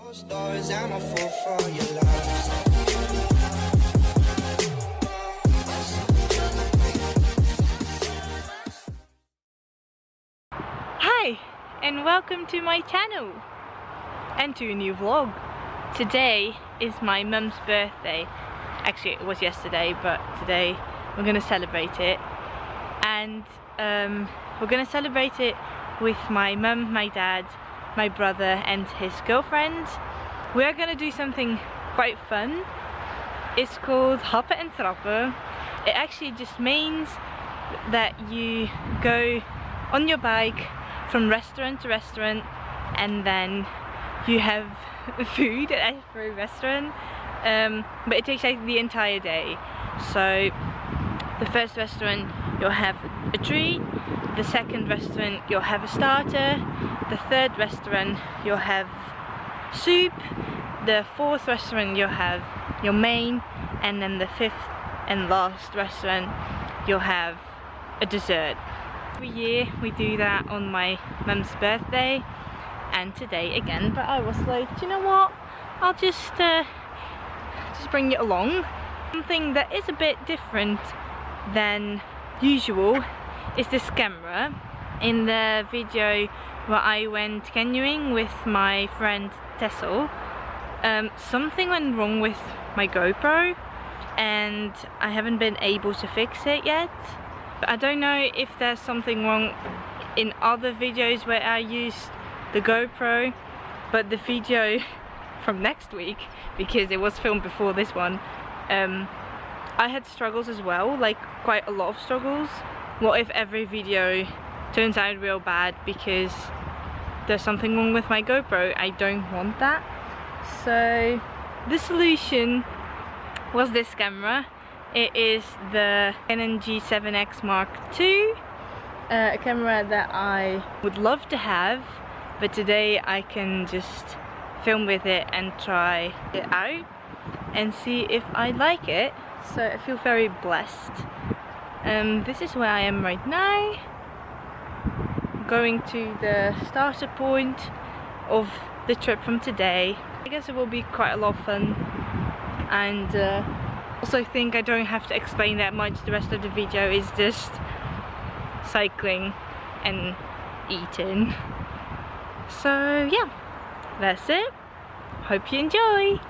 Hi and welcome to my channel and to a new vlog. Today is my mum's birthday. Actually it was yesterday, but today we're gonna celebrate it, and we're gonna celebrate it with my mum, my dad, my brother and his girlfriend. We're gonna do something quite fun. It's called hoppen and trappen. It actually just means that you go on your bike from restaurant to restaurant, and then you have food at every restaurant, but it takes like the entire day. So the first restaurant you'll have a treat, the second restaurant you'll have a starter, the third restaurant you'll have soup, the fourth restaurant you'll have your main, and then the fifth and last restaurant you'll have a dessert. Every year we do that on my mum's birthday, and today again, but I was like, you know what, I'll just bring it along. Something that is a bit different than usual is this camera. In the video where I went canoeing with my friend Tessel, something went wrong with my GoPro and I haven't been able to fix it yet. But I don't know if there's something wrong in other videos where I used the GoPro, but the video from next week, because it was filmed before this one, I had struggles as well, like quite a lot of struggles. What if every video turns out real bad because there's something wrong with my GoPro? I don't want that. So the solution was this camera. It is the Canon G7X Mark II, a camera that I would love to have, but today I can just film with it and try it out and see if I like it. So I feel very blessed. This is where I am right now, going to the starter point of the trip from today. I guess it will be quite a lot of fun, and also think I don't have to explain that much. The rest of the video is just cycling and eating. So yeah, that's it. Hope you enjoy.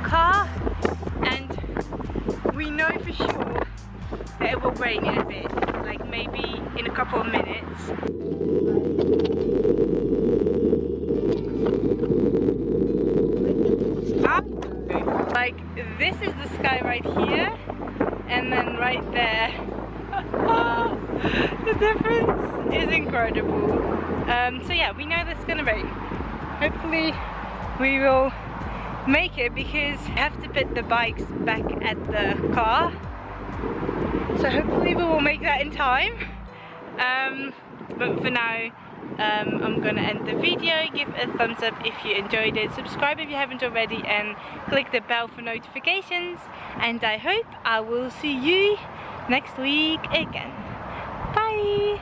car, and we know for sure that it will rain in a bit, like maybe in a couple of minutes. Like, this is the sky right here, and then right there. The difference is incredible. So yeah, we know that it's gonna rain. Hopefully we will make it, because we have to put the bikes back at the car. So hopefully we will make that in time. But for now, I'm gonna end the video. Give a thumbs up if you enjoyed it, subscribe if you haven't already, and click the bell for notifications. And I hope I will see you next week again. Bye!